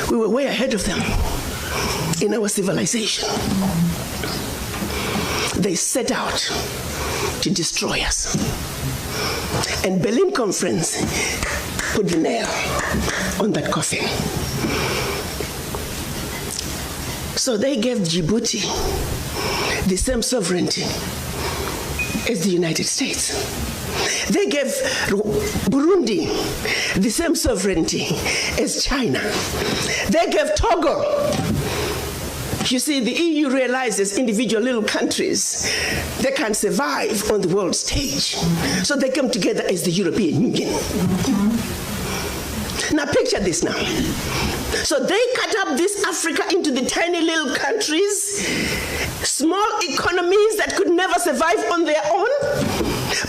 We were way ahead of them in our civilization. They set out to destroy us. And Berlin Conference put the nail on that coffin. So they gave Djibouti the same sovereignty as the United States. They gave Burundi the same sovereignty as China. They gave Togo. You see, the EU realizes individual little countries, they can't survive on the world stage. So they come together as the European Union. Now picture this now. So they cut up this Africa into the tiny little countries, small economies that could never survive on their own,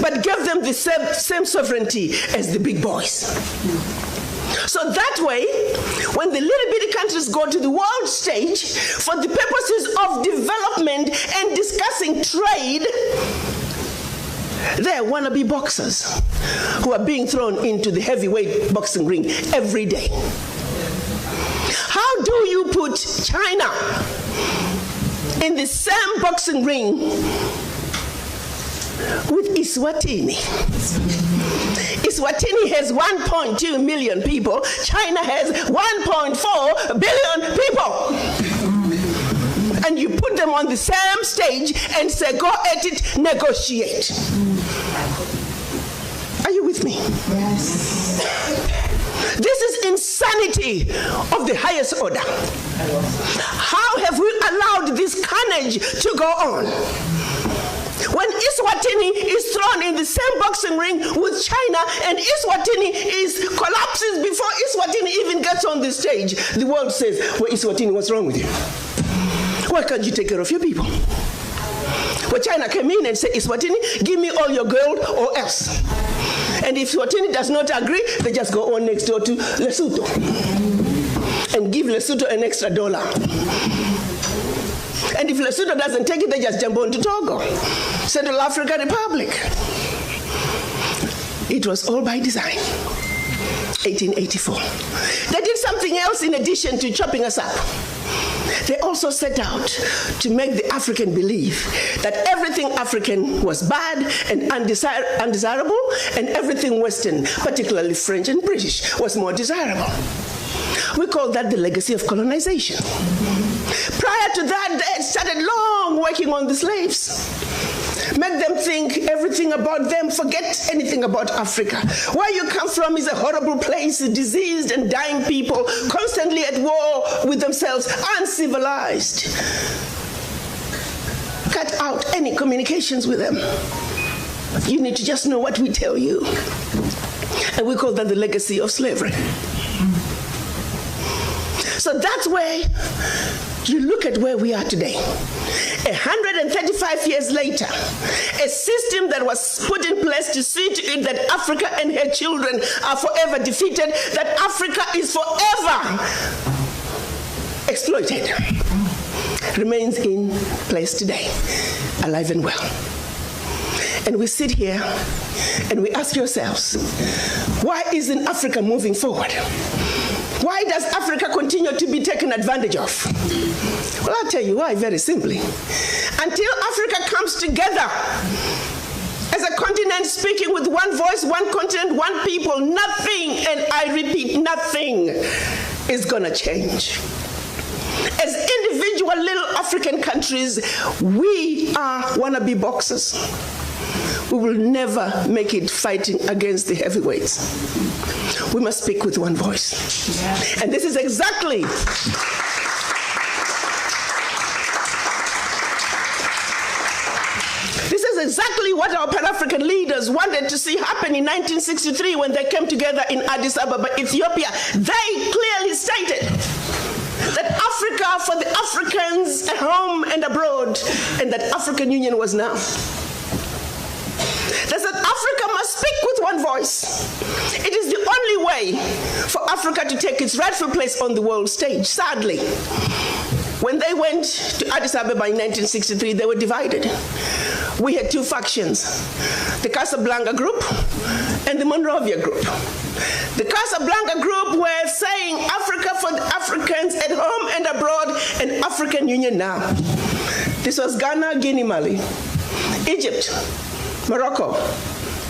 but gave them the same sovereignty as the big boys. So that way, when the little bitty countries go to the world stage for the purposes of development and discussing trade, they're wannabe boxers who are being thrown into the heavyweight boxing ring every day. How do you put China in the same boxing ring with Eswatini? Eswatini has 1.2 million people. China has 1.4 billion people. And you put them on the same stage and say, go at it, negotiate. Are you with me? Yes. This is insanity of the highest order. How have we allowed this carnage to go on? When Eswatini is thrown in the same boxing ring with China and Eswatini collapses before Eswatini even gets on the stage, the world says, well, Eswatini, what's wrong with you? Why can't you take care of your people? Well, China came in and said, Eswatini, give me all your gold or else. And if Eswatini does not agree, they just go on next door to Lesotho and give Lesotho an extra $1. And if Lesotho doesn't take it, they just jump on to Togo, Central African Republic. It was all by design. 1884. They did something else in addition to chopping us up. They also set out to make the African believe that everything African was bad and undesirable, and everything Western, particularly French and British, was more desirable. We call that the legacy of colonization. Prior to that, they had started long working on the slaves. Make them think everything about them, forget anything about Africa. Where you come from is a horrible place, diseased and dying people, constantly at war with themselves, uncivilized. Cut out any communications with them. You need to just know what we tell you. And we call that the legacy of slavery. So that's where you look at where we are today. 135 years later, a system that was put in place to see to it that Africa and her children are forever defeated, that Africa is forever exploited, remains in place today, alive and well. And we sit here and we ask ourselves, why isn't Africa moving forward? Why does Africa continue to be taken advantage of? Well, I'll tell you why, very simply. Until Africa comes together as a continent speaking with one voice, one continent, one people, nothing, and I repeat, nothing is gonna change. As individual little African countries, we are wannabe boxers. We will never make it fighting against the heavyweights. We must speak with one voice. Yeah. And this is exactly what our Pan-African leaders wanted to see happen in 1963 when they came together in Addis Ababa, Ethiopia. They clearly stated that Africa for the Africans at home and abroad, and that African Union was now. They said Africa must speak with one voice. It is the only way for Africa to take its rightful place on the world stage. Sadly, when they went to Addis Ababa in 1963, they were divided. We had two factions, the Casablanca group and the Monrovia group. The Casablanca group were saying Africa for the Africans African Union now. This was Ghana, Guinea, Mali, Egypt, Morocco,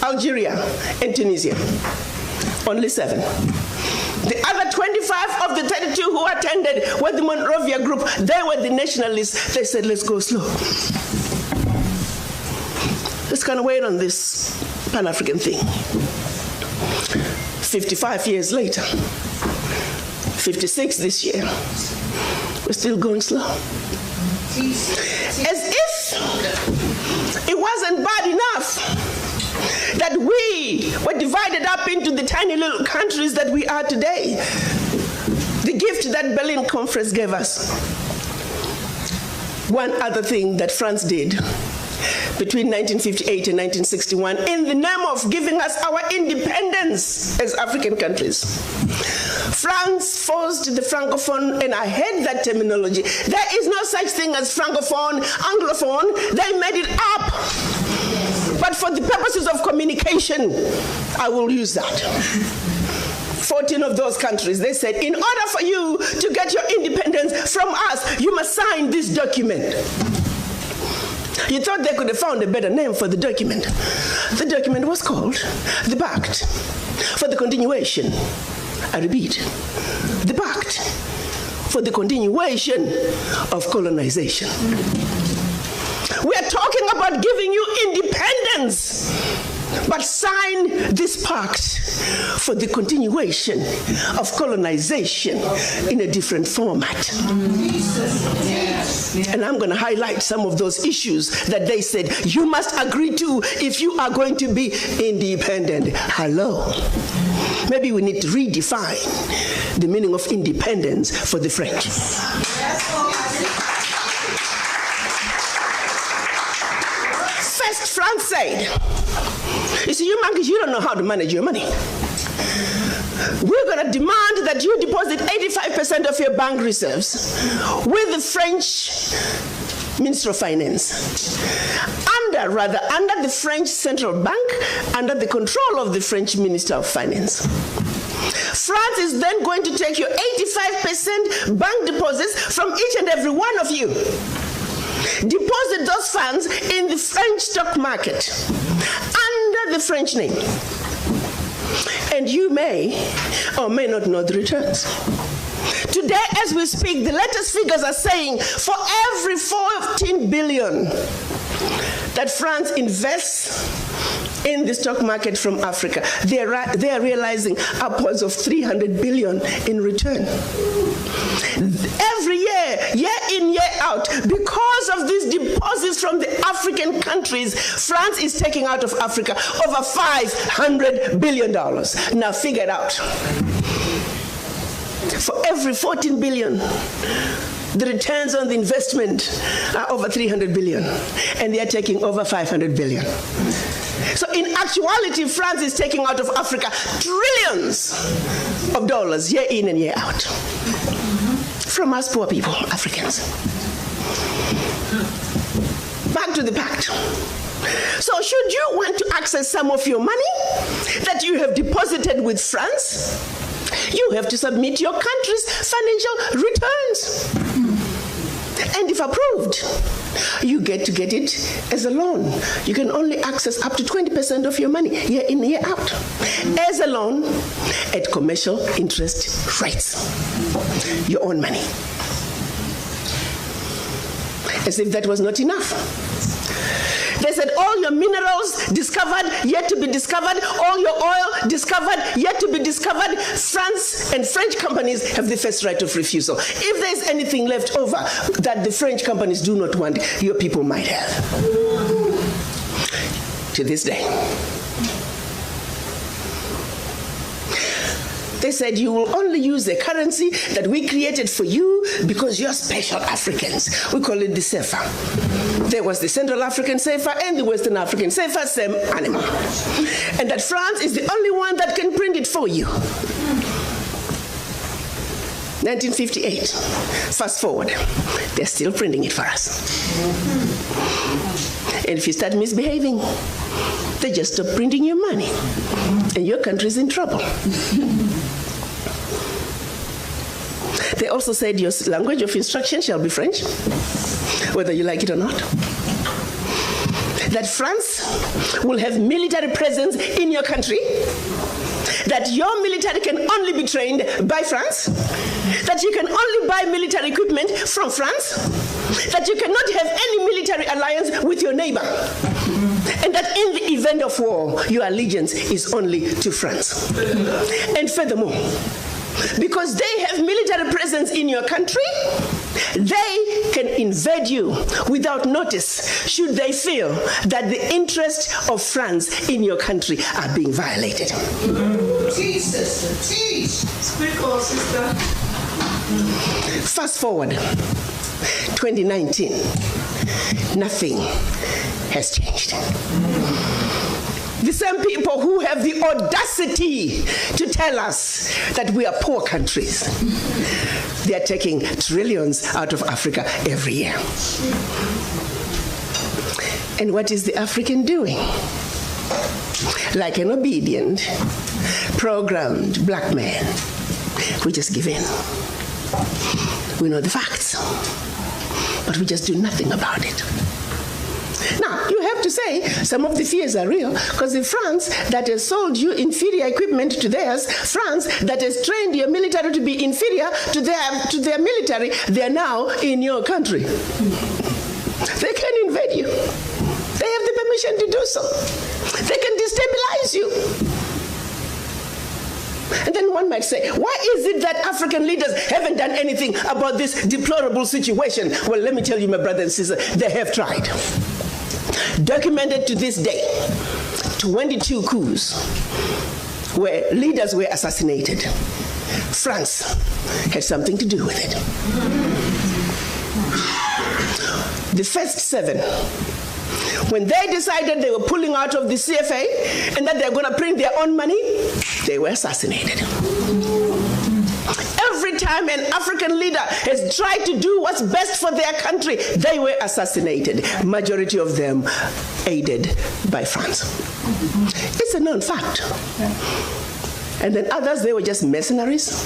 Algeria, and Tunisia. Only 7. The other 25 of the 32 who attended were the Monrovia group. They were the nationalists. They said, let's go slow. Let's kind of wait on this Pan-African thing. 55 years later, 56 this year, we're still going slow. As if it wasn't bad enough that we were divided up into the tiny little countries that we are today. The gift that Berlin Conference gave us. One other thing that France did between 1958 and 1961 in the name of giving us our independence as African countries. France forced the Francophone, and I hate that terminology. There is no such thing as Francophone, Anglophone. They made it up. But for the purposes of communication, I will use that. 14 of those countries, they said, in order for you to get your independence from us, you must sign this document. You thought they could have found a better name for the document. The document was called the Pact for the Continuation. I repeat, the Pact for the Continuation of Colonization. We are talking about giving you independence, but sign this pact for the continuation of colonization in a different format. And I'm going to highlight some of those issues that they said you must agree to if you are going to be independent. Hello. Maybe we need to redefine the meaning of independence for the French. First, France said, you see, you monkeys, you don't know how to manage your money. We're going to demand that you deposit 85% of your bank reserves with the French Minister of Finance. Under the French Central Bank, under the control of the French Minister of Finance. France is then going to take your 85% bank deposits from each and every one of you. Deposit those funds in the French stock market under the French name. And you may or may not know the returns. Today, as we speak, the latest figures are saying for every 14 billion that France invests in the stock market from Africa, they are realizing upwards of 300 billion in return. Every year, year in, year out, because of these deposits from the African countries, France is taking out of Africa over $500 billion. Now figure it out. For every 14 billion, the returns on the investment are over 300 billion, and they are taking over 500 billion. So in actuality, France is taking out of Africa trillions of dollars year in and year out. From us poor people, Africans. Back to the pact. So should you want to access some of your money that you have deposited with France, you have to submit your country's financial returns. And if approved, you get to get it as a loan. You can only access up to 20% of your money year in, year out as a loan at commercial interest rates. Your own money. As if that was not enough. They said all your minerals discovered, yet to be discovered, all your oil discovered, yet to be discovered. France and French companies have the first right of refusal. If there's anything left over that the French companies do not want, your people might have. To this day. They said you will only use the currency that we created for you because you're special Africans. We call it the CFA. There was the Central African CFA and the Western African CFA, same animal. And that France is the only one that can print it for you. 1958. Fast forward. They're still printing it for us. And if you start misbehaving, they just stop printing your money. And your country's in trouble. They also said your language of instruction shall be French, whether you like it or not. That France will have military presence in your country, that your military can only be trained by France, that you can only buy military equipment from France, that you cannot have any military alliance with your neighbor, and that in the event of war, your allegiance is only to France. And furthermore, because they have military presence in your country, they can invade you without notice should they feel that the interests of France in your country are being violated. Teach, sister, teach. Speak on, sister. Fast forward, 2019, nothing has changed. The same people who have the audacity to tell us that we are poor countries, they are taking trillions out of Africa every year. And what is the African doing? Like an obedient, programmed black man, we just give in. We know the facts, but we just do nothing about it. Now, you have to say some of the fears are real, because in France that has sold you inferior equipment to theirs, France that has trained your military to be inferior to their military, they are now in your country. They can invade you. They have the permission to do so. They can destabilize you. And then one might say, why is it that African leaders haven't done anything about this deplorable situation? Well, let me tell you, my brother and sister, they have tried. Documented to this day, 22 coups where leaders were assassinated. France had something to do with it. The first 7, when they decided they were pulling out of the CFA and that they're going to print their own money, they were assassinated. Every time an African leader has tried to do what's best for their country, they were assassinated. Majority of them aided by France. It's a known fact. And then others, they were just mercenaries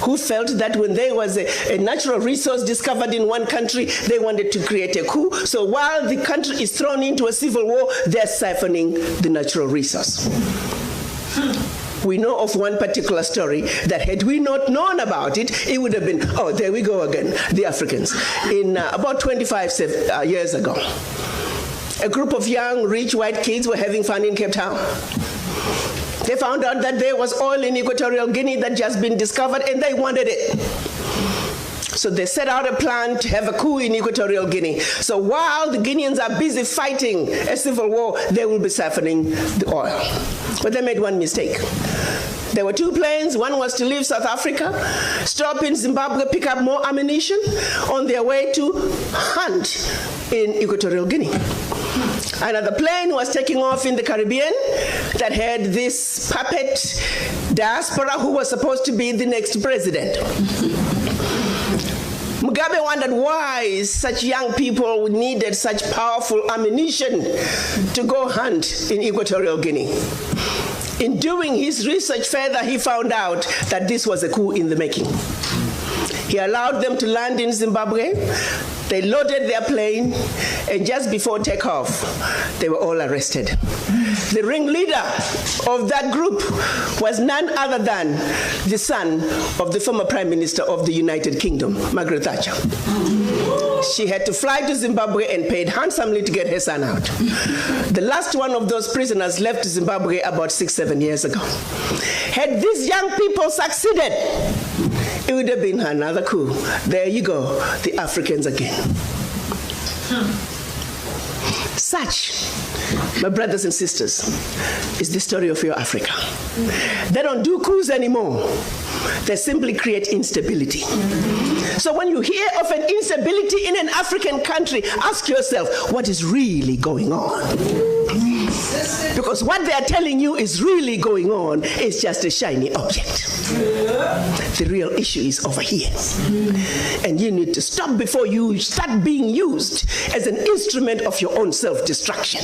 who felt that when there was a natural resource discovered in one country, they wanted to create a coup. So while the country is thrown into a civil war, they're siphoning the natural resource. We know of one particular story that had we not known about it, it would have been, oh, there we go again, the Africans. In about 25 years ago, a group of young, rich white kids were having fun in Cape Town. They found out that there was oil in Equatorial Guinea that had just been discovered, and they wanted it. So they set out a plan to have a coup in Equatorial Guinea. So while the Guineans are busy fighting a civil war, they will be siphoning the oil. But they made one mistake. There were 2 planes. One was to leave South Africa, stop in Zimbabwe, pick up more ammunition on their way to hunt in Equatorial Guinea. Another plane was taking off in the Caribbean that had this puppet diaspora who was supposed to be the next president. Mugabe wondered why such young people needed such powerful ammunition to go hunt in Equatorial Guinea. In doing his research further, he found out that this was a coup in the making. He allowed them to land in Zimbabwe. They loaded their plane, and just before takeoff, they were all arrested. The ringleader of that group was none other than the son of the former Prime Minister of the United Kingdom, Margaret Thatcher. She had to fly to Zimbabwe and paid handsomely to get her son out. The last one of those prisoners left Zimbabwe about 6-7 years ago. Had these young people succeeded, it would have been another coup. There you go, the Africans again. Such, my brothers and sisters, is the story of your Africa. They don't do coups anymore. They simply create instability. So when you hear of an instability in an African country, ask yourself, what is really going on? Because what they are telling you is really going on is just a shiny object. The real issue is over here. And you need to stop before you start being used as an instrument of your own self-destruction.